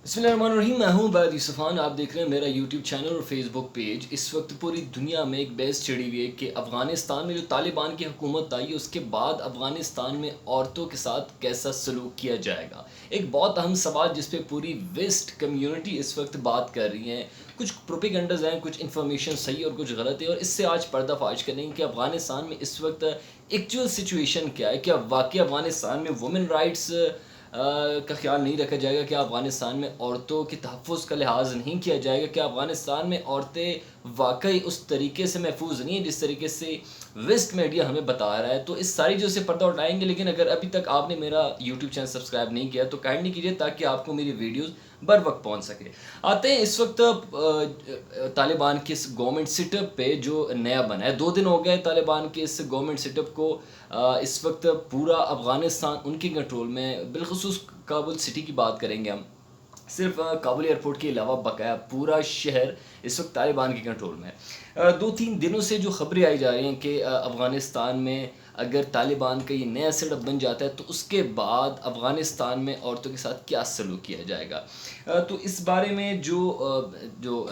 بسم اللہ الرحمن الرحیم. میں ہوں عبید یوسف خان. آپ دیکھ رہے ہیں میرا یوٹیوب چینل اور فیس بک پیج. اس وقت پوری دنیا میں ایک بحث چڑھی ہوئی ہے کہ افغانستان میں جو طالبان کی حکومت آئی اس کے بعد افغانستان میں عورتوں کے ساتھ کیسا سلوک کیا جائے گا. ایک بہت اہم سوال جس پہ پوری ویسٹ کمیونٹی اس وقت بات کر رہی ہے. کچھ پروپیگنڈز ہیں, کچھ انفارمیشن صحیح اور کچھ غلط ہے, اور اس سے آج پردہ فاش کریں گے کہ افغانستان میں اس وقت ایکچوئل سچویشن کیا ہے. کیا واقعی افغانستان میں وومن رائٹس کا خیال نہیں رکھا جائے گا؟ کیا افغانستان میں عورتوں کے تحفظ کا لحاظ نہیں کیا جائے گا؟ کیا افغانستان میں عورتیں واقعی اس طریقے سے محفوظ نہیں ہیں جس طریقے سے ویسٹ میڈیا ہمیں بتا رہا ہے؟ تو اس ساری چیزوں سے پردہ اٹھائیں گے. لیکن اگر ابھی تک آپ نے میرا یوٹیوب چینل سبسکرائب نہیں کیا تو کائنڈلی کیجیے تاکہ آپ کو میری ویڈیوز بر وقت پہنچ سکے. آتے ہیں اس وقت طالبان کے اس گورنمنٹ سیٹ اپ پہ جو نیا بنا ہے. 2 دن ہو گئے طالبان کے اس گورنمنٹ سیٹ اپ کو. اس وقت پورا افغانستان ان کے کنٹرول میں, بالخصوص کابل سٹی کی بات کریں گے ہم. صرف کابل ایئرپورٹ کے علاوہ بقایا پورا شہر اس وقت طالبان کے کنٹرول میں ہے. 2-3 دنوں سے جو خبریں آئی جا رہی ہیں کہ افغانستان میں اگر طالبان کا یہ نیا سیٹ اپ بن جاتا ہے تو اس کے بعد افغانستان میں عورتوں کے ساتھ کیا سلوک کیا جائے گا. تو اس بارے میں جو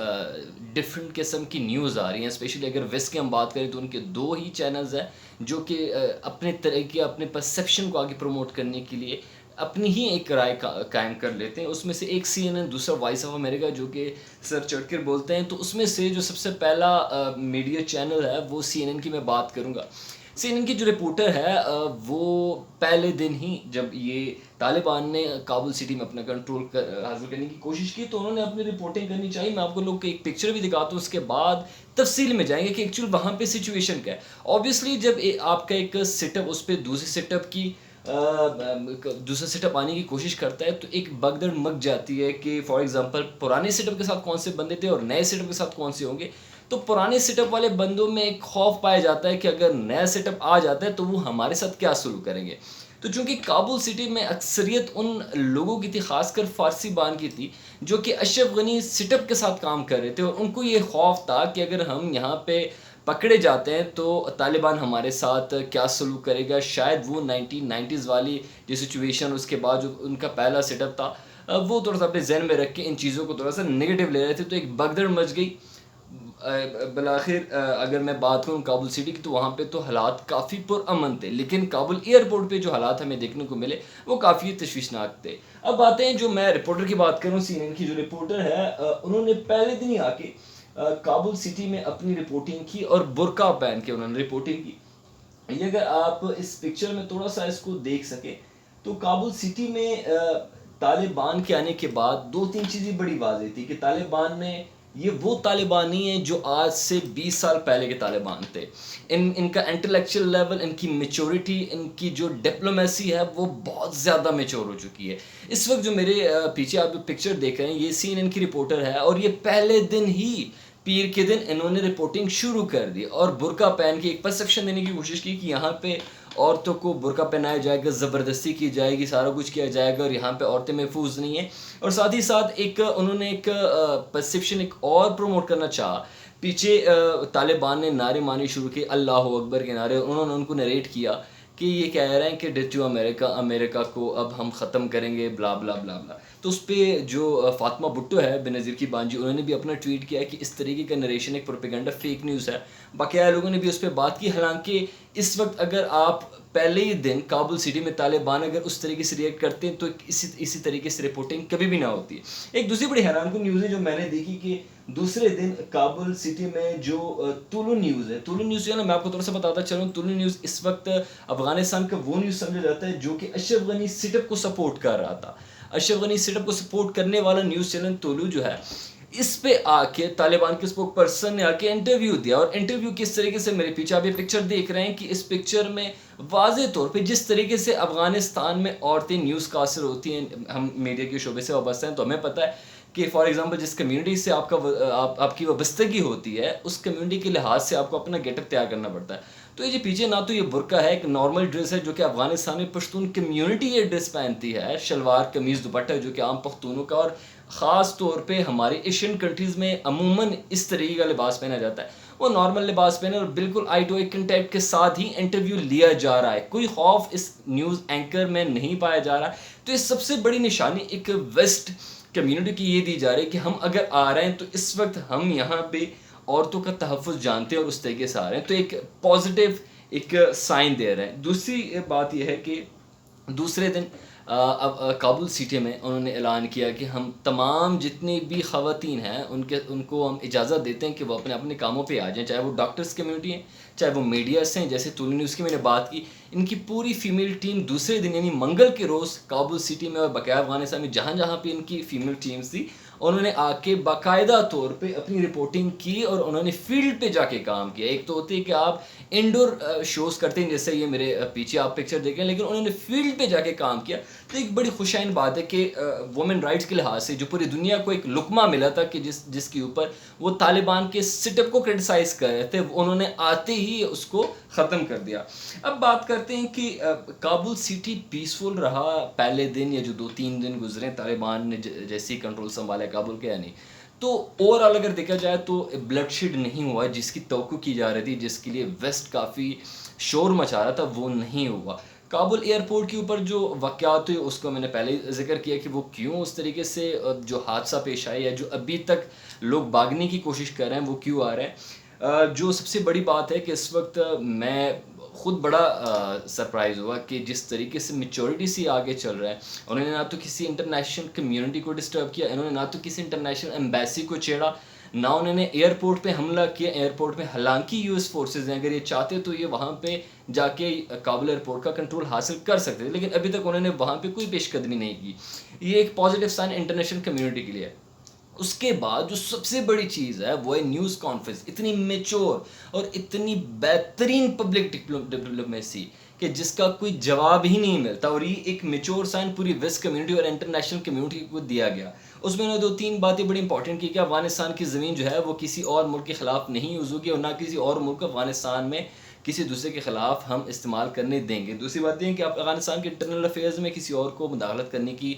ڈفرینٹ قسم کی نیوز آ رہی ہیں, اسپیشلی اگر ویسٹ کی ہم بات کریں تو ان کے 2 ہی چینلز ہیں جو کہ اپنے طریقے, اپنے پرسیپشن کو آگے پروموٹ کرنے کے لیے اپنی ہی ایک رائے قائم کر لیتے ہیں. اس میں سے ایک CNN, دوسرا وائس آف امریکہ جو کہ سر چڑھ کر بولتے ہیں. تو اس میں سے جو سب سے پہلا میڈیا چینل ہے وہ CNN کی میں بات کروں گا. CNN کی جو رپورٹر ہے وہ پہلے دن ہی جب یہ طالبان نے کابل سٹی میں اپنا کنٹرول حاصل کرنے کی کوشش کی تو انہوں نے اپنی رپورٹنگ کرنی چاہیے. میں آپ کو لوگ ایک پکچر بھی دکھاتا ہوں, اس کے بعد تفصیل میں جائیں گے کہ ایکچوئل وہاں پہ سچویشن کیا ہے. اوبیسلی جب آپ کا ایک سیٹ اپ اس پہ دوسرے سیٹ اپ کی دوسرا سیٹ اپ آنے کی کوشش کرتا ہے تو ایک بگدڑ مچ جاتی ہے کہ فار ایگزامپل پرانے سیٹ اپ کے ساتھ کون سے بندے تھے اور نئے سیٹ اپ کے ساتھ کون سے ہوں گے. تو پرانے سیٹ اپ والے بندوں میں ایک خوف پایا جاتا ہے کہ اگر نیا سیٹ اپ آ جاتا ہے تو وہ ہمارے ساتھ کیا سلوک کریں گے. تو چونکہ کابل سٹی میں اکثریت ان لوگوں کی تھی, خاص کر فارسی بان کی تھی, جو کہ اشرف غنی سیٹ اپ کے ساتھ کام کر رہے تھے, اور ان کو یہ خوف تھا کہ اگر ہم یہاں پہ پکڑے جاتے ہیں تو طالبان ہمارے ساتھ کیا سلوک کرے گا. شاید وہ 1990s والی جو سچویشن, اس کے بعد جو ان کا پہلا سیٹ اپ تھا وہ تھوڑا سا اپنے ذہن میں رکھ کے ان چیزوں کو تھوڑا سا نگیٹو لے رہے تھے. تو ایک بگدڑ مچ گئی. بالآخر اگر میں بات کروں کابل سٹی کی تو وہاں پہ تو حالات کافی پرامن تھے, لیکن کابل ایئرپورٹ پہ جو حالات ہمیں دیکھنے کو ملے وہ کافی تشویشناک تھے. اب آتے ہیں جو میں رپورٹر کی بات کروں, CNN کی جو رپورٹر ہے انہوں نے پہلے دن ہی آ کے کابل سٹی میں اپنی رپورٹنگ کی اور برقع پہن کے انہوں نے رپورٹنگ کی. یہ اگر آپ اس پکچر میں تھوڑا سا اس کو دیکھ سکیں تو کابل سٹی میں طالبان کے آنے کے بعد 2-3 چیزیں بڑی واضح تھی کہ طالبان میں یہ وہ طالبان نہیں ہیں جو آج سے 20 سال پہلے کے طالبان تھے. ان کا انٹلیکچوئل لیول, ان کی میچورٹی, ان کی جو ڈپلومیسی ہے وہ بہت زیادہ میچور ہو چکی ہے. اس وقت جو میرے پیچھے آپ پکچر دیکھ رہے ہیں یہ CNN کی رپورٹر ہے, اور یہ پہلے دن ہی پیر کے دن انہوں نے رپورٹنگ شروع کر دی اور برقع پہن کے ایک پرسیپشن دینے کی کوشش کی کہ یہاں پہ عورتوں کو برقع پہنایا جائے گا, زبردستی کی جائے گی, سارا کچھ کیا جائے گا, اور یہاں پہ عورتیں محفوظ نہیں ہیں. اور ساتھ ہی ساتھ انہوں نے ایک پرسیپشن ایک اور پروموٹ کرنا چاہا. پیچھے طالبان نے نعرے مانی شروع کیے, اللہ اکبر کے نعرے. انہوں نے ان کو نریٹ کیا کہ یہ کہہ رہے ہیں کہ ڈیتھ ٹو امریکہ, امریکہ کو اب ہم ختم کریں گے, بلا بلا بلا بلا. تو اس پہ جو فاطمہ بھٹو ہے بینظیر کی بانجی, انہوں نے بھی اپنا ٹویٹ کیا کہ اس طریقے کا نریشن ایک پروپیگنڈا فیک نیوز ہے. باقی لوگوں نے بھی اس پہ بات کی. حالانکہ اس وقت اگر آپ پہلے ہی دن کابل سٹی میں طالبان اگر اس طریقے سے ریئیکٹ کرتے ہیں تو اسی طریقے سے رپورٹنگ کبھی بھی نہ ہوتی ہے. ایک دوسری بڑی حیران کن نیوز ہے جو میں نے دیکھی کہ دوسرے دن کابل سٹی میں جو طلوع نیوز ہے, طلوع نیوز جو ہے نا, میں آپ کو تھوڑا سا بتاتا چلوں. طلوع نیوز اس وقت افغانستان کا وہ نیوز سمجھا جاتا ہے جو کہ اشرف غنی سیٹ اپ کو سپورٹ کر رہا تھا. اشرف غنی سیٹ اپ کو سپورٹ کرنے والا نیوز چینل طلوع جو ہے, اس پہ آ کے طالبان کے اسپوک پرسن نے آ کے انٹرویو دیا. اور انٹرویو کس طریقے سے, میرے پیچھے آپ یہ پکچر دیکھ رہے ہیں کہ اس پکچر میں واضح طور پہ جس طریقے سے افغانستان میں عورتیں نیوز کاسر ہوتی ہیں, ہم میڈیا کے شعبے سے وابستہ ہیں تو ہمیں پتہ ہے کہ فار ایگزامپل جس کمیونٹی سے آپ کی وابستگی ہوتی ہے اس کمیونٹی کے لحاظ سے آپ کو اپنا گیٹ اپ تیار کرنا پڑتا ہے. تو یہ جو پیچھے نہ تو یہ برقع ہے, ایک نارمل ڈریس ہے جو کہ افغانستان میں پشتون کمیونٹی یہ ڈریس پہنتی ہے, شلوار قمیض دوپٹہ جو کہ عام پختونوں کا, اور خاص طور پہ ہماری ایشین کنٹریز میں عموماً اس طریقے کا لباس پہنا جاتا ہے. وہ نارمل لباس پہنے اور بالکل آئی ٹو آئی کنٹیکٹ کے ساتھ ہی انٹرویو لیا جا رہا ہے. کوئی خوف اس نیوز اینکر میں نہیں پایا جا رہا. تو یہ سب سے بڑی نشانی ایک ویسٹ کمیونٹی کی یہ دی جا رہی ہے کہ ہم اگر آ رہے ہیں تو اس وقت ہم یہاں پہ عورتوں کا تحفظ جانتے ہیں اور اس طریقے سے آ رہے ہیں، تو ایک پازیٹیو ایک سائن دے رہے ہیں۔ دوسری بات یہ ہے کہ دوسرے دن اب کابل سٹی میں انہوں نے اعلان کیا کہ ہم تمام جتنی بھی خواتین ہیں ان کو ہم اجازت دیتے ہیں کہ وہ اپنے اپنے کاموں پہ آ جائیں، چاہے وہ ڈاکٹرس کمیونٹی ہیں، چاہے وہ میڈیاس ہیں، جیسے تولی نیوز کی میں نے بات کی، ان کی پوری فیمیل ٹیم دوسرے دن یعنی منگل کے روز کابل سٹی میں اور بقیہ افغانستان میں جہاں جہاں پہ ان کی فیمیل ٹیمز تھی، انہوں نے آ کے باقاعدہ طور پہ اپنی رپورٹنگ کی اور انہوں نے فیلڈ پہ جا کے کام کیا۔ ایک تو ہوتی ہے کہ آپ انڈور شوز کرتے ہیں، جیسے یہ میرے پیچھے آپ پکچر دیکھیں، لیکن انہوں نے فیلڈ پہ جا کے کام کیا۔ تو ایک بڑی خوشائن بات ہے کہ وومن رائٹس کے لحاظ سے جو پوری دنیا کو ایک لقمہ ملا تھا کہ جس کے اوپر وہ طالبان کے سٹ اپ کو کرٹیسائز کر رہے تھے، انہوں نے آتے ہی اس کو ختم کر دیا۔ اب بات کرتے ہیں کہ کابل سٹی پیسفل رہا پہلے دن یا جو 2-3 دن گزرے طالبان نے جیسی کنٹرول سنبھالا کابل کے، یا نہیں، تو اوور آل اگر دیکھا جائے تو بلڈ شیڈ نہیں ہوا جس کی توقع کی جا رہی تھی، جس کے لیے ویسٹ کافی شور مچا رہا تھا، وہ نہیں ہوا۔ کابل ایئرپورٹ کے اوپر جو واقعات ہوئے اس کو میں نے پہلے ذکر کیا کہ وہ کیوں اس طریقے سے جو حادثہ پیش آیا یا جو ابھی تک لوگ بھاگنے کی کوشش کر رہے ہیں وہ کیوں آ رہے ہیں۔ جو سب سے بڑی بات ہے کہ اس وقت میں خود بڑا سرپرائز ہوا کہ جس طریقے سے میچورٹی سے آگے چل رہا ہے، انہوں نے نہ تو کسی انٹرنیشنل کمیونٹی کو ڈسٹرب کیا، انہوں نے نہ تو کسی انٹرنیشنل ایمبیسی کو چھیڑا، نہ انہوں نے ایئرپورٹ پہ حملہ کیا۔ ایئرپورٹ پہ حالانکہ یو ایس فورسز ہیں، اگر یہ چاہتے تو یہ وہاں پہ جا کے کابل ایئرپورٹ کا کنٹرول حاصل کر سکتے تھے، لیکن ابھی تک انہوں نے وہاں پہ کوئی پیش قدمی نہیں کی۔ یہ ایک پازیٹیو سائن انٹرنیشنل کمیونٹی کے لیے ہے۔ اس کے بعد جو سب سے بڑی چیز ہے وہ ہے نیوز کانفرنس، اتنی میچور اور اتنی بہترین پبلک ڈپلومیسی کہ جس کا کوئی جواب ہی نہیں ملتا، اور یہ ایک میچور سائن پوری ویسٹ کمیونٹی اور انٹرنیشنل کمیونٹی کو دیا گیا۔ اس میں انہوں نے 2-3 باتیں بڑی امپورٹنٹ کی کہ افغانستان کی زمین جو ہے وہ کسی اور ملک کے خلاف نہیں یوز ہوگی، اور نہ کسی اور ملک افغانستان میں کسی دوسرے کے خلاف ہم استعمال کرنے دیں گے۔ دوسری بات یہ ہے کہ افغانستان کے انٹرنل افیئرز میں کسی اور کو مداخلت کرنے کی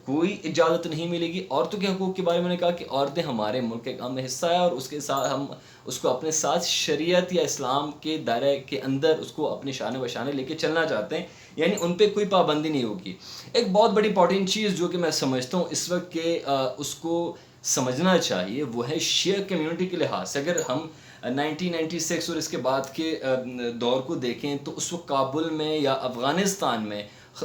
کوئی اجازت نہیں ملے گی۔ عورتوں کے حقوق کے بارے میں نے کہا کہ عورتیں ہمارے ملک کا ایک اہم حصہ ہے، اور اس کے ساتھ ہم اس کو اپنے ساتھ شریعت یا اسلام کے دائرے کے اندر اس کو اپنے شانے بشانے لے کے چلنا چاہتے ہیں، یعنی ان پہ کوئی پابندی نہیں ہوگی۔ ایک بہت بڑی امپورٹنٹ چیز جو کہ میں سمجھتا ہوں اس وقت کہ اس کو سمجھنا چاہیے وہ ہے شیعہ کمیونٹی کے لحاظ سے۔ اگر ہم 1996 اور اس کے بعد کے دور کو دیکھیں تو اس وقت کابل میں یا افغانستان میں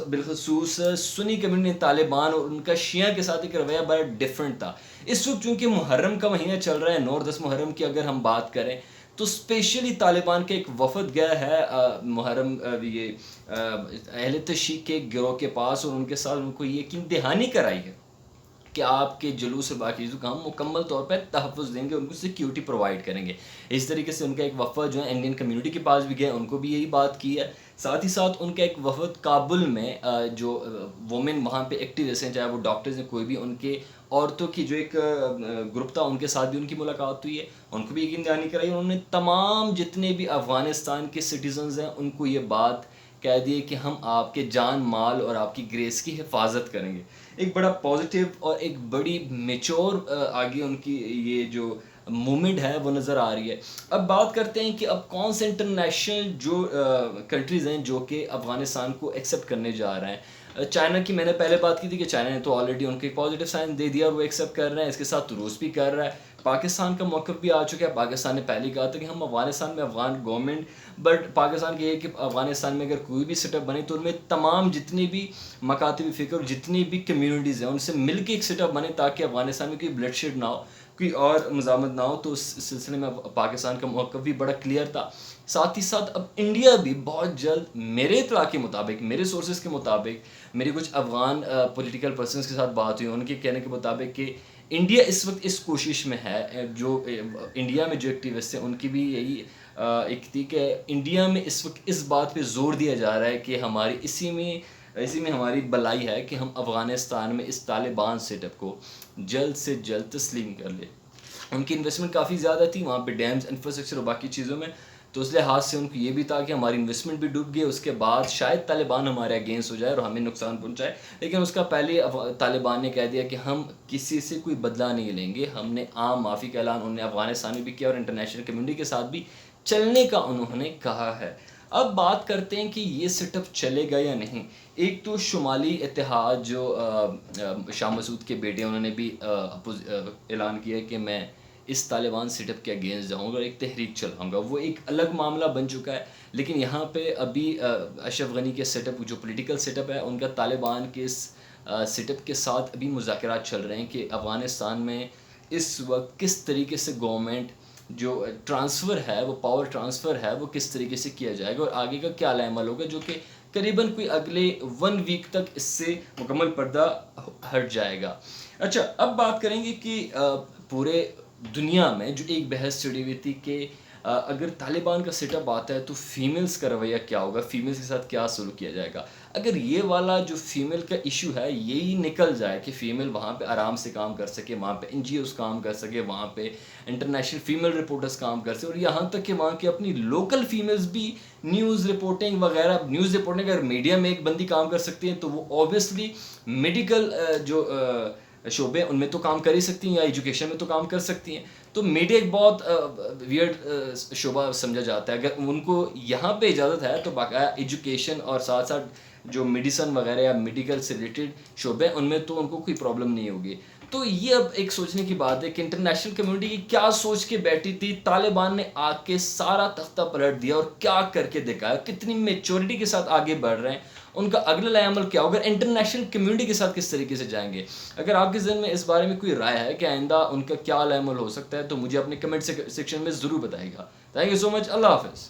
بالخصوص سنی کمیونٹی طالبان اور ان کا شیعہ کے ساتھ ایک رویہ بڑا ڈیفرنٹ تھا۔ اس وقت چونکہ محرم کا مہینہ چل رہا ہے، 9 اور 10 محرم کی اگر ہم بات کریں تو اسپیشلی طالبان کے ایک وفد گیا ہے محرم یہ اہل تشیع کے گروہ کے پاس، اور ان کے ساتھ ان کو یہ یقین دہانی کرائی ہے کہ آپ کے جلوس اور باقی چیزوں کا ہم مکمل طور پر تحفظ دیں گے، ان کو سیکیورٹی پرووائڈ کریں گے۔ اس طریقے سے ان کا ایک وفد جو ہے انڈین کمیونٹی کے پاس بھی گیا، ان کو بھی یہی بات کی ہے۔ ساتھ ہی ساتھ ان کا ایک وفد کابل میں جو وومن وہاں پہ ایکٹیوسٹ ہیں، چاہے وہ ڈاکٹرز ہیں کوئی بھی، ان کے عورتوں کی جو ایک گروپ تھا ان کے ساتھ بھی ان کی ملاقات ہوئی ہے، ان کو بھی یقین دہانی کرائی۔ انہوں نے تمام جتنے بھی افغانستان کے سٹیزنز ہیں ان کو یہ بات کہہ دیے کہ ہم آپ کے جان مال اور آپ کی گریس کی حفاظت کریں گے۔ ایک بڑا پازیٹیو اور ایک بڑی میچور آگے ان کی یہ جو مومنٹ ہے وہ نظر آ رہی ہے۔ اب بات کرتے ہیں کہ اب کون سے انٹرنیشنل جو کنٹریز ہیں جو کہ افغانستان کو ایکسیپٹ کرنے جا رہے ہیں۔ چائنا کی میں نے پہلے بات کی تھی کہ چائنا نے تو آلریڈی ان کے پازیٹیو سائن دے دیا اور وہ ایکسیپٹ کر رہے ہیں، اس کے ساتھ روس بھی کر رہا ہے۔ پاکستان کا موقف بھی آ چکا ہے، پاکستان نے پہلے کہا تھا کہ ہم افغانستان میں افغان گورنمنٹ، بٹ پاکستان کے یہ کہ افغانستان میں اگر کوئی بھی سیٹ اپ بنے تو ان میں تمام جتنی بھی مکاتب فکر اور جتنی بھی کمیونٹیز ہیں ان سے مل کے ایک سیٹ اپ بنے تاکہ افغانستان میں کوئی بلڈ شیڈ نہ ہو، کوئی اور مزاحمت نہ ہو۔ تو اس سلسلے میں پاکستان کا موقف بھی بڑا کلیئر تھا۔ ساتھ ہی ساتھ اب انڈیا بھی بہت جلد میرے اطلاع کے مطابق، میرے سورسز کے مطابق، میری کچھ افغان پولیٹیکل پرسنس کے ساتھ بات ہوئی، ان کے کہنے کے مطابق کہ انڈیا اس وقت اس کوشش میں ہے، جو انڈیا میں جو ایکٹیوسٹ ہیں ان کی بھی یہی ایک تھی کہ انڈیا میں اس وقت اس بات پہ زور دیا جا رہا ہے کہ ہماری اسی میں ہماری بلائی ہے کہ ہم افغانستان میں اس طالبان سیٹ اپ کو جلد سے جلد تسلیم کر لیں۔ ان کی انویسٹمنٹ کافی زیادہ تھی وہاں پہ ڈیمز، انفراسٹرکچر اور باقی چیزوں میں، تو اس لحاظ سے ان کو یہ بھی تھا کہ ہماری انویسٹمنٹ بھی ڈوب گئی، اس کے بعد شاید طالبان ہمارے اگینسٹ ہو جائے اور ہمیں نقصان پہنچائے، لیکن اس کا پہلے طالبان نے کہہ دیا کہ ہم کسی سے کوئی بدلہ نہیں لیں گے۔ ہم نے عام معافی کا اعلان انہوں نے افغانستان میں بھی کیا اور انٹرنیشنل کمیونٹی کے ساتھ بھی چلنے کا انہوں نے کہا ہے۔ اب بات کرتے ہیں کہ یہ سیٹ اپ چلے گا یا نہیں. ایک تو شمالی اتحاد جو شاہ مسعود کے بیٹے انہوں نے بھی اعلان کیا کہ میں اس طالبان سیٹ اپ کے اگینسٹ جاؤں گا اور ایک تحریک چلاؤں گا. وہ ایک الگ معاملہ بن چکا ہے. لیکن یہاں پہ ابھی اشرف غنی کے سیٹ اپ جو پولیٹیکل سیٹ اپ ہے ان کا طالبان کے اس سیٹ اپ کے ساتھ ابھی مذاکرات چل رہے ہیں کہ افغانستان میں اس وقت کس طریقے سے گورنمنٹ جو ٹرانسفر ہے وہ پاور ٹرانسفر ہے وہ کس طریقے سے کیا جائے گا اور آگے کا کیا عمل ہوگا, جو کہ قریباً کوئی اگلے 1 ویک تک اس سے مکمل پردہ ہٹ جائے گا. اچھا, اب بات کریں گے کہ پورے دنیا میں جو ایک بحث چڑھی ہوئی تھی کہ اگر طالبان کا سیٹ اپ آتا ہے تو فیمیلز کا رویہ کیا ہوگا, فیمیلز کے ساتھ کیا سلوک کیا جائے گا. اگر یہ والا جو فیمیل کا ایشو ہے یہی نکل جائے کہ فیمیل وہاں پہ آرام سے کام کر سکے, وہاں پہ این جی اوز کام کر سکے, وہاں پہ انٹرنیشنل فیمیل رپورٹرز کام کر سکے, اور یہاں تک کہ وہاں کی اپنی لوکل فیمیلز بھی نیوز رپورٹنگ وغیرہ, نیوز رپورٹنگ اگر میڈیا میں ایک بندی کام کر سکتی ہیں تو وہ اوبیسلی میڈیکل جو شعبے ان میں تو کام کر ہی سکتی ہیں یا ایجوکیشن میں تو کام کر سکتی ہیں. تو میڈیا ایک بہت ویئرڈ شعبہ سمجھا جاتا ہے. اگر ان کو یہاں پہ اجازت ہے تو باقاعدہ ایجوکیشن اور ساتھ ساتھ جو میڈیسن وغیرہ یا میڈیکل سے ریلیٹڈ شعبے ان میں تو ان کو کوئی پرابلم نہیں ہوگی. تو یہ اب ایک سوچنے کی بات ہے کہ انٹرنیشنل کمیونٹی کی کیا سوچ کے بیٹھی تھی. طالبان نے آ کے سارا تختہ پلٹ دیا اور کیا کر کے دکھایا, کتنی میچورٹی کے ساتھ آگے بڑھ رہے ہیں, ان کا اگلا عمل کیا ہوگا, انٹرنیشنل کمیونٹی کے ساتھ کس طریقے سے جائیں گے. اگر آپ کے ذہن میں اس بارے میں کوئی رائے ہے کہ آئندہ ان کا کیا عمل ہو سکتا ہے تو مجھے اپنے کمنٹ سیکشن میں ضرور بتائے گا. تھینک یو سو مچ. اللہ حافظ.